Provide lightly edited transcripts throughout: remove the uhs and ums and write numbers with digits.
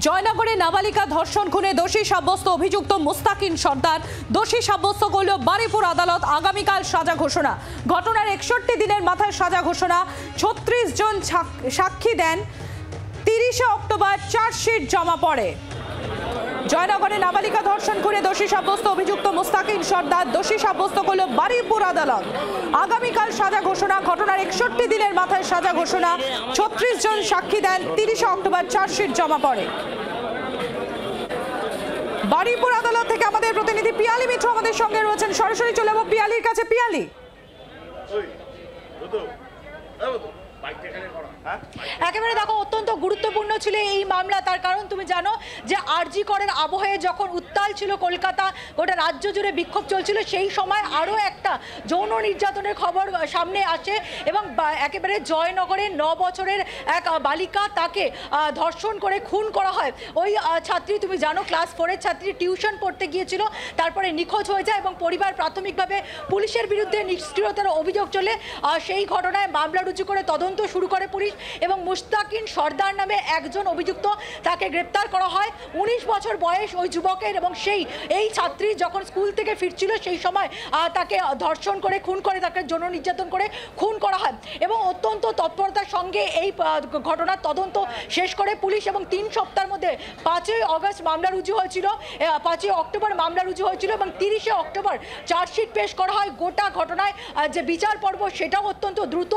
জয়নগরে নাবালিকা ধর্ষণ খুনে দোষী সাব্যস্ত অভিযুক্ত মুস্তাকিন সর্দার দোষী সাব্যস্ত করল বারুইপুর আদালত। আগামীকাল সাজা ঘোষণা। ঘটনার 61 দিনের মাথায় সাজা ঘোষণা। 36 জন সাক্ষী দেন। 30 অক্টোবর চার্জশিট জমা পড়ে। জয়নগরে নাবালিকা ধর্ষণ খুনে দোষী সাব্যস্ত অভিযুক্ত মুস্তাকিন সর্দার দোষী সাব্যস্ত করল বারুইপুর আদালত। আগামীকাল সাজা ঘোষণা। ঘটনার 61 দিনের মাথায় সাজা ঘোষণা। 36 জন সাক্ষী দেন। 30 অক্টোবর চার্জশিট জমা পড়ে। বারুইপুর আদালত থেকে আমাদের প্রতিনিধি পিয়ালি মিত্র আমাদের সঙ্গে রয়েছেন। সরাসরি চলে যাবো পিয়ালির কাছে। পিয়ালি, একেবারে দেখো, অত্যন্ত গুরুত্বপূর্ণ ছিল এই মামলা। তার কারণ তুমি জানো যে আরজি করের আবহে যখন উত্তাল ছিল কলকাতা, গোটা রাজ্য জুড়ে বিক্ষোভ চলছিল, সেই সময় আরও একটা যৌন নির্যাতনের খবর সামনে আসে এবং একেবারে জয়নগরের 9 বছরের এক বালিকা, তাকে ধর্ষণ করে খুন করা হয়। ওই ছাত্রী, তুমি জানো, ক্লাস 4-এর ছাত্রী, টিউশন পড়তে গিয়েছিল, তারপরে নিখোঁজ হয়ে যায় এবং পরিবার প্রাথমিকভাবে পুলিশের বিরুদ্ধে নিষ্ক্রিয়তার অভিযোগ চলে। সেই ঘটনায় মামলা রুজু করে তদন্ত শুরু করে পুলিশ এবং মুস্তাকিন সর্দার নামে একজন অভিযুক্ত, তাকে গ্রেপ্তার করা হয়। 19 বছর বয়স ওই যুবকের এবং এই ছাত্রী যখন স্কুল থেকে ফিরছিল সেই সময় তাকে ধর্ষণ করে খুন করে, তাকে যৌন নির্যাতন করে খুন করা হয় এবং অত্যন্ত তৎপরতার সঙ্গে এই ঘটনার তদন্ত শেষ করে পুলিশ এবং 3 সপ্তাহের মধ্যে 5ই অগস্ট মামলা রুজু হয়েছিল, 5ই অক্টোবর মামলা রুজু হয়েছিল এবং 30শে অক্টোবর চার্জশিট পেশ করা হয়। গোটা ঘটনায় যে বিচার পর্ব সেটাও অত্যন্ত দ্রুত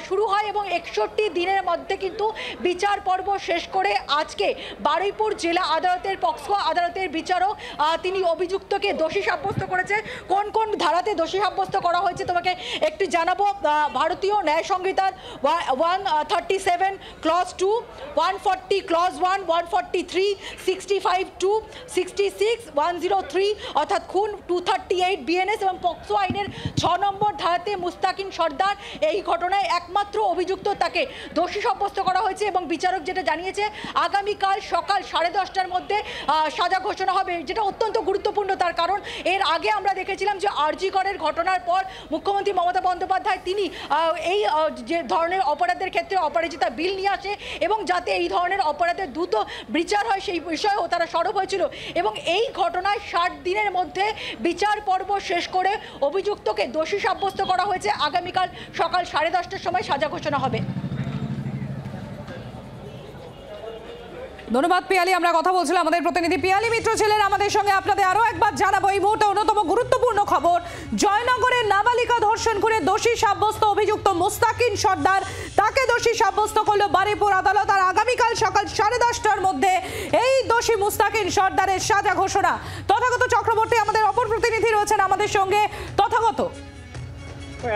শুরু হয় এবং 61 দিনের মধ্যে কিন্তু বিচার পর্ব শেষ করে আজকে বারুইপুর জেলা আদালতের পক্সো আদালতের বিচারক তিনি অভিযুক্তকে দোষী সাব্যস্ত করেছে। কোন কোন ধারাতে দোষী সাব্যস্ত করা হয়েছে তোমাকে একটু জানাবো। ভারতীয় ন্যায় সংহিতার 137 ক্লজ 2, 140 ক্লজ 1, 143, 65 2, 66, 103 অর্থাৎ খুন, 238 বিএনএস এবং পক্সো আইনের 6 নম্বর ধারাতে মুস্তাকিন সর্দার এই ঘটনায় একমাত্র অভিযুক্ত, তাকে দোষী সাব্যস্ত করা হয়েছে এবং বিচারক যেটা জানিয়েছে আগামীকাল সকাল 10:30টার মধ্যে সাজা ঘোষণা হবে, যেটা অত্যন্ত গুরুত্বপূর্ণ। তার কারণ এর আগে আমরা দেখেছিলাম যে আরজি করের ঘটনার পর মুখ্যমন্ত্রী মমতা বন্দ্যোপাধ্যায় তিনি এই যে ধরনের অপরাধের ক্ষেত্রে অপরাজিতা বিল নিয়ে আসে এবং যাতে এই ধরনের অপরাধের দ্রুত বিচার হয় সেই বিষয়েও তারা সরব হয়েছিল এবং এই ঘটনায় 60 দিনের মধ্যে বিচার পর্ব শেষ করে অভিযুক্তকে দোষী সাব্যস্ত করা হয়েছে। আগামীকাল সকাল 10:30টার সময় সাজা ঘোষণা হবে। ধন্যবাদ পিয়ালি। আমরা কথা বলছিলাম, আমাদের প্রতিনিধি পিয়ালি মিত্র ছিলেন আমাদের সঙ্গে। আপনাদের আরো একবার জানাবো এই মুহূর্তে অন্যতম গুরুত্বপূর্ণ খবর। জয়নগরের নাবালিকা ধর্ষণ করে দোষী সাব্যস্ত অভিযুক্ত মুস্তাকিন সর্দার, তাকে দোষী সাব্যস্ত করলো বারুইপুর আদালত। আর আগামীকাল সকাল 10:30টার মধ্যে এই দোষী মুস্তাকিন সর্দারের সাজা ঘোষণা। তথাগত চক্রবর্তী আমাদের অপর প্রতিনিধি রয়েছেন আমাদের সঙ্গে। তথাগত,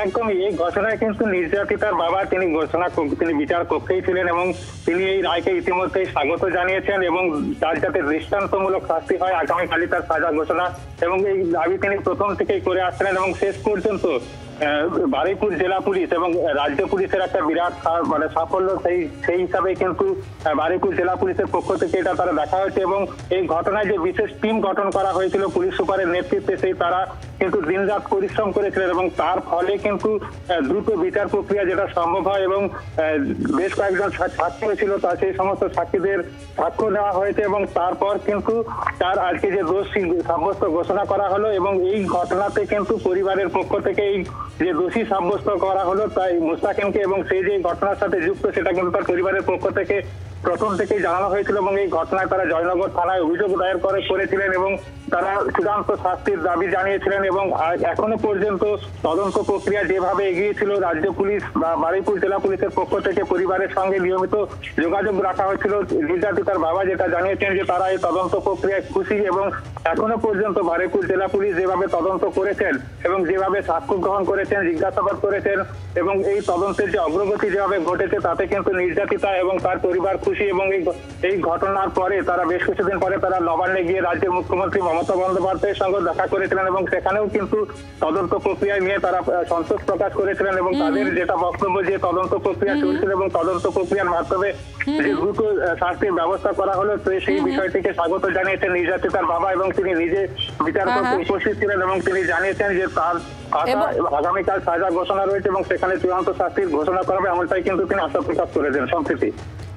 একদমই এই ঘটনায় কিন্তু নির্যাতিতার বাবা তিনি বিচার কক্ষেই ছিলেন এবং তিনি এই রায়কে ইতিমধ্যে স্বাগত জানিয়েছেন এবং তার যাতে দৃষ্টান্তমূলক শাস্তি হয় আগামীকালই তার সাজা ঘোষণা এবং এই দাবি তিনি প্রথম থেকেই করে আসছিলেন এবং শেষ পর্যন্ত বারুইপুর জেলা পুলিশ এবং রাজ্য পুলিশের একটা বিরাট সাফল্য, সেই হিসাবে কিন্তু বারুইপুর জেলা পুলিশের পক্ষ থেকে এটা তারা দেখা হয়েছে এবং এই ঘটনায় যে বিশেষ টিম গঠন করা হয়েছিল পুলিশ সুপারের নেতৃত্বে, সেই তারা কিন্তু দিনরাত পরিশ্রম করেছিলেন এবং তার ফলে কিন্তু দ্রুত বিচার প্রক্রিয়া যেটা সম্ভব হয় এবং বেশ কয়েকজন সাক্ষী ছিল, তা সেই সমস্ত সাক্ষীদের সাক্ষ্য নেওয়া হয়েছে এবং তারপর কিন্তু তার আজকে যে দোষী সাব্যস্ত ঘোষণা করা হলো এবং এই ঘটনাতে কিন্তু পরিবারের পক্ষ থেকে এই যে দোষী সাব্যস্ত করা হলো তাই মুস্তাকিনকে এবং সেই যে ঘটনার সাথে যুক্ত সেটা কিন্তু তার পরিবারের পক্ষ থেকে প্রথম থেকেই জানানো হয়েছিল এবং এই ঘটনায় তারা জয়নগর থানায় অভিযোগ দায়ের করেছিলেন এবং তারা চূড়ান্ত শাস্তির দাবি জানিয়েছিলেন এবং এখনো পর্যন্ত তদন্ত প্রক্রিয়া যেভাবে এগিয়েছিল রাজ্য পুলিশ বা বারুইপুর জেলা পুলিশের পক্ষ থেকে পরিবারের সঙ্গে নিয়মিত যোগাযোগ রাখা হয়েছিল। নির্যাতিতার বাবা যেটা জানিয়েছেন যে তারা এই তদন্ত প্রক্রিয়ায় খুশি এবং এখনো পর্যন্ত বারুইপুর জেলা পুলিশ যেভাবে তদন্ত করেছেন এবং যেভাবে সাক্ষ্য গ্রহণ করেছেন, জিজ্ঞাসাবাদ করেছেন এবং এই তদন্তের যে অগ্রগতি যেভাবে ঘটেছে তাতে কিন্তু নির্যাতিতা এবং তার পরিবার খুশি এবং এই ঘটনার পরে তারা বেশ কিছুদিন পরে তারা নবান্নে গিয়ে রাজ্যের মুখ্যমন্ত্রী মমতা বন্দ্যোপাধ্যায়ের সঙ্গে দেখা করেছিলেন এবং সেখানেও কিন্তু তদন্ত প্রক্রিয়া নিয়ে তারা সন্তোষ প্রকাশ করেছিলেন এবং তাদের যেটা বক্তব্য যে তদন্ত প্রক্রিয়া চলছিল এবং তদন্ত প্রক্রিয়ার মাধ্যমে যে দ্রুত শাস্তির ব্যবস্থা করা হলো, তো সেই বিষয়টিকে স্বাগত জানিয়েছেন নির্যাতিতার বাবা এবং তিনি নিজে বিচারপতি উপস্থিত ছিলেন এবং তিনি জানিয়েছেন যে তার আগামীকাল সাজা ঘোষণা রয়েছে এবং সেখানে চূড়ান্ত শাস্তির ঘোষণা করা হবে, এমনটাই কিন্তু তিনি আশা প্রকাশ করেছেন। সম্প্রীতি।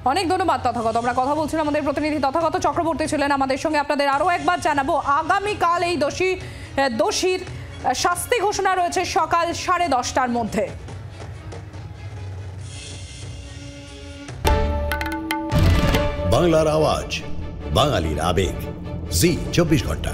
অনেক ধন্যবাদ তথাগত। আমরা কথা বলছিলাম, আমাদের প্রতিনিধি তথাগত চক্রবর্তী ছিলেন আমাদের সঙ্গে। আপনাদের আরও একবার জানাবো, আগামীকাল এই দোষীর শাস্তি ঘোষণা রয়েছে সকাল 10:30টার মধ্যে। বাংলার আওয়াজ, বাঙালির আবেগ, জি 24 ঘন্টা।